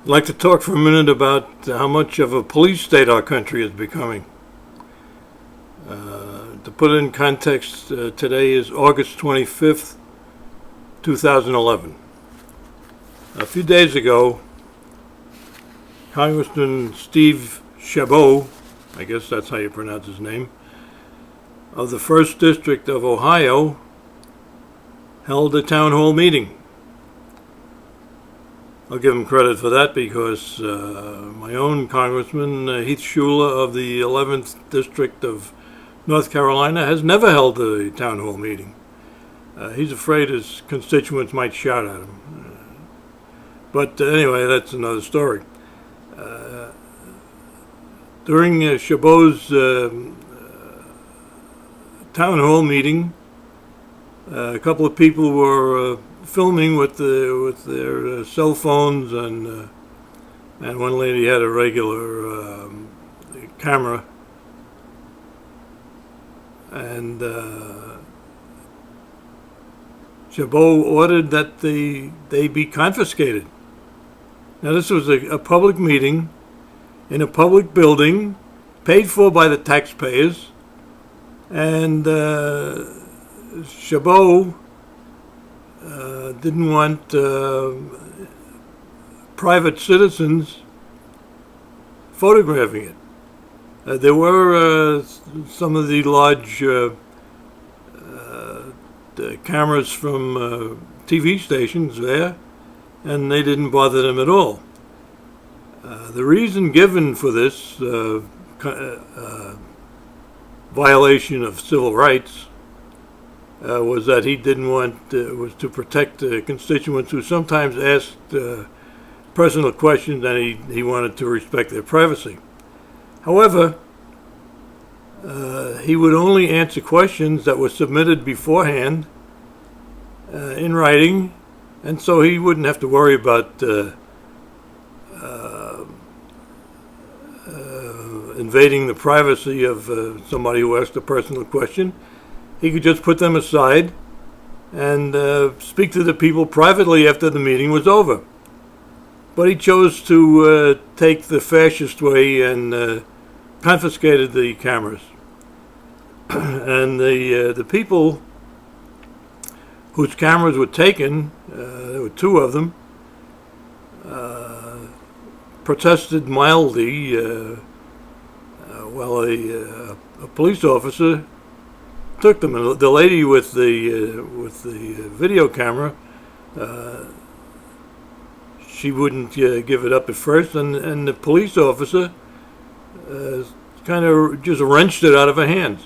I'd like to talk for a minute about how much of a police state our country is becoming. To put it in context, today is August 25th, 2011. A few days ago, Congressman Steve Chabot, I guess that's how you pronounce his name, of the 1st District of Ohio, held a town hall meeting. I'll give him credit for that because my own Congressman, Heath Shula of the 11th District of North Carolina, has never held a town hall meeting. He's afraid his constituents might shout at him. But anyway, that's another story. During Chabot's town hall meeting, a couple of people were filming with their cell phones, and one lady had a regular camera, and Chabot ordered that they be confiscated. Now, this was a public meeting in a public building, paid for by the taxpayers, and Chabot didn't want private citizens photographing it. There were some of the large the cameras from TV stations there, and they didn't bother them at all. The reason given for this violation of civil rights was that he didn't want, was to protect constituents who sometimes asked personal questions, and he wanted to respect their privacy. However, he would only answer questions that were submitted beforehand in writing, and so he wouldn't have to worry about invading the privacy of somebody who asked a personal question. He could just put them aside and speak to the people privately after the meeting was over. But he chose to take the fascist way and confiscated the cameras. And the people whose cameras were taken, there were two of them, protested mildly while a police officer took them. And the lady with the video camera, she wouldn't give it up at first, and the police officer kind of just wrenched it out of her hands.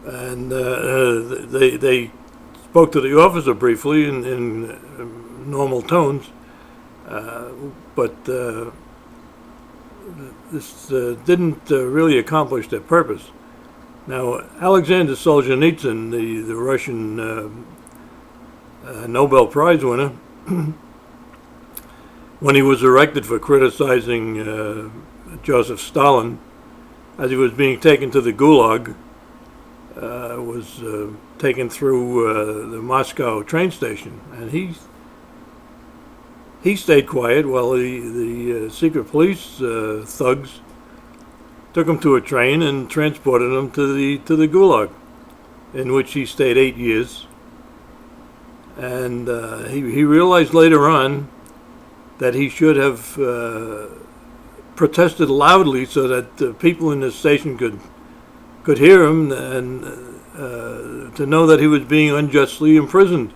And they spoke to the officer briefly in normal tones, but this didn't really accomplish their purpose. Now, Alexander Solzhenitsyn, the Russian Nobel Prize winner, when he was arrested for criticizing Joseph Stalin as he was being taken to the Gulag, was taken through the Moscow train station, and he stayed quiet while the secret police thugs took him to a train and transported him to the Gulag, in which he stayed 8 years. And he realized later on that he should have protested loudly so that people in the station could hear him and to know that he was being unjustly imprisoned.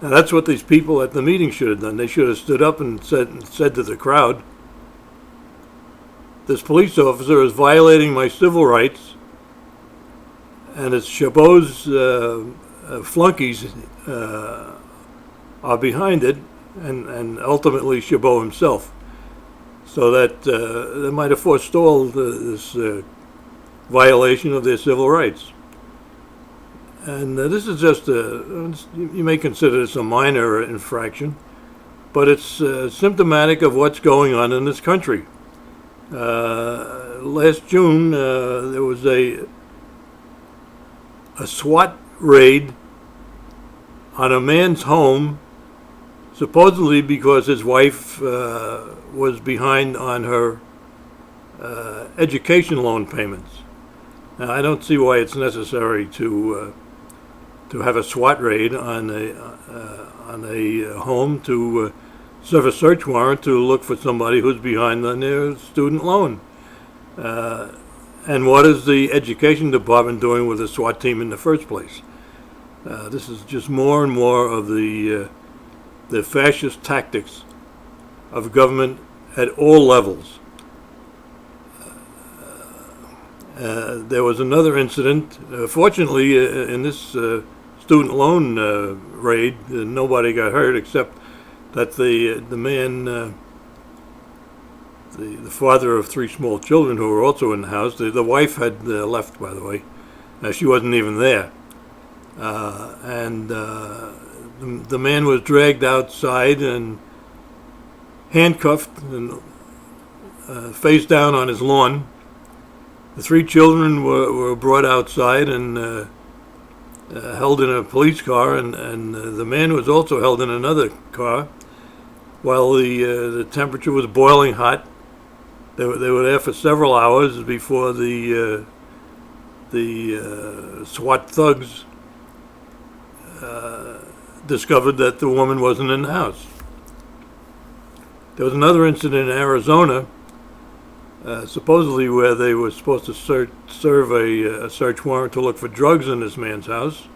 Now, that's what these people at the meeting should have done. They should have stood up and said to the crowd, "This police officer is violating my civil rights, and it's Chabot's flunkies are behind it, and ultimately Chabot himself." So that they might have forestalled this violation of their civil rights. And this is just you may consider this a minor infraction, but it's symptomatic of what's going on in this country. Last June, there was a SWAT raid on a man's home, supposedly because his wife was behind on her education loan payments. Now, I don't see why it's necessary to have a SWAT raid on a home to serve a search warrant to look for somebody who's behind on their student loan. And what is the education department doing with the SWAT team in the first place? This is just more and more of the fascist tactics of government at all levels. There was another incident. Fortunately, in this student loan raid, nobody got hurt except that the man, the father of 3 small children who were also in the house. The wife had left, by the way. She wasn't even there. The man was dragged outside and handcuffed and face down on his lawn. The 3 children were brought outside and held in a police car, and the man was also held in another car while the temperature was boiling hot. They were there for several hours before the SWAT thugs discovered that the woman wasn't in the house. There was another incident in Arizona, supposedly where they were supposed to serve a search warrant to look for drugs in this man's house,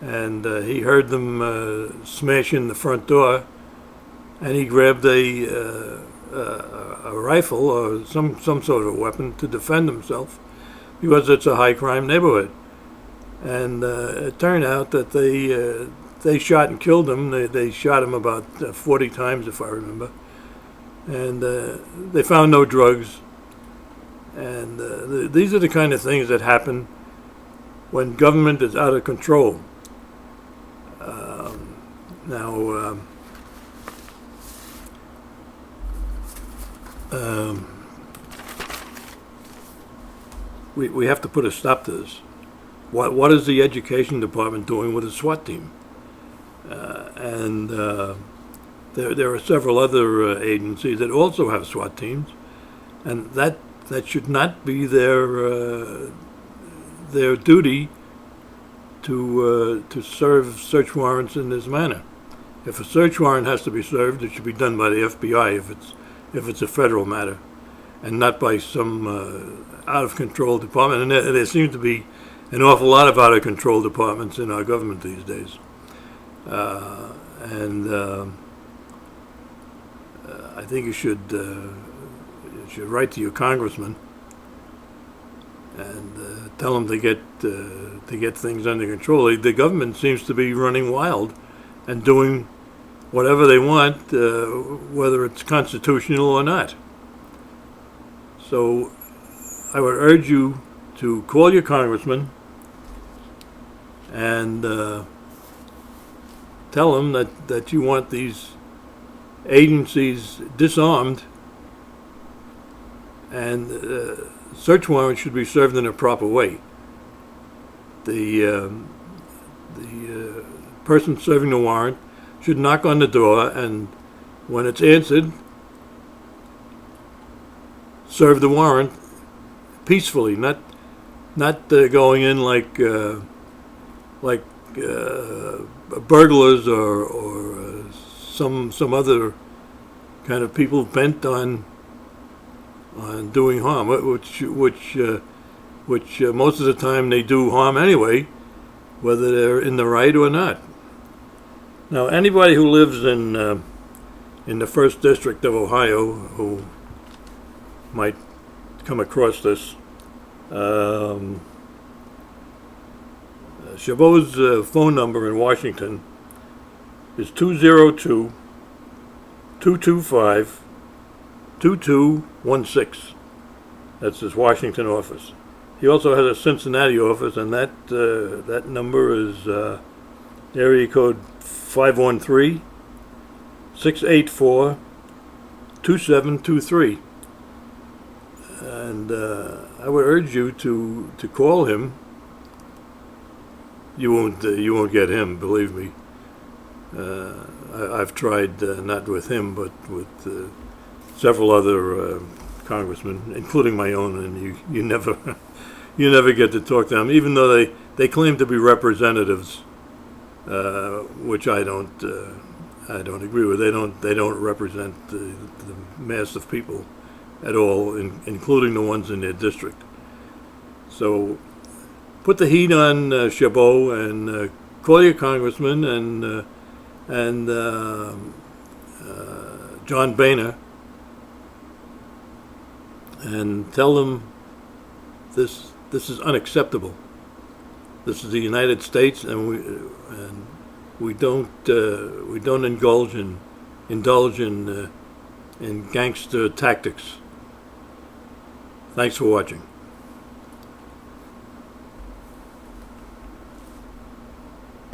and he heard them smash in the front door, and he grabbed a rifle or some sort of weapon to defend himself, because it's a high crime neighborhood. And it turned out that they shot and killed him. They shot him about 40 times, if I remember. And they found no drugs. And these are the kind of things that happen when government is out of control. We have to put a stop to this. What is the education department doing with the SWAT team? There are several other agencies that also have SWAT teams, and that should not be their duty to serve search warrants in this manner. If a search warrant has to be served, it should be done by the FBI if it's a federal matter, and not by some out of control department. And there seems to be an awful lot of out of control departments in our government these days. I think you should write to your congressman and tell him to get things under control. The government seems to be running wild and doing whatever they want, whether it's constitutional or not. So I would urge you to call your congressman and tell him that you want these agencies disarmed, and search warrants should be served in a proper way. The person serving the warrant should knock on the door, and when it's answered, serve the warrant peacefully, not going in like burglars or some other kind of people bent on doing harm, which most of the time they do harm anyway, whether they're in the right or not. Now, anybody who lives in the 1st District of Ohio who might come across this, Chabot's phone number in Washington is 202-225-2216. That's his Washington office. He also has a Cincinnati office, and that number is area code 513-684-2723. And I would urge you to call him. You won't get him, believe me. I've tried, not with him, but with several other congressmen, including my own, and you never you never get to talk to them, even though they claim to be representatives, which I don't agree with. They don't represent the mass of people at all, including the ones in their district. So put the heat on Chabot and call your congressman and John Boehner and tell them this is unacceptable. This is the United States, and we don't indulge in gangster tactics. Thanks for watching.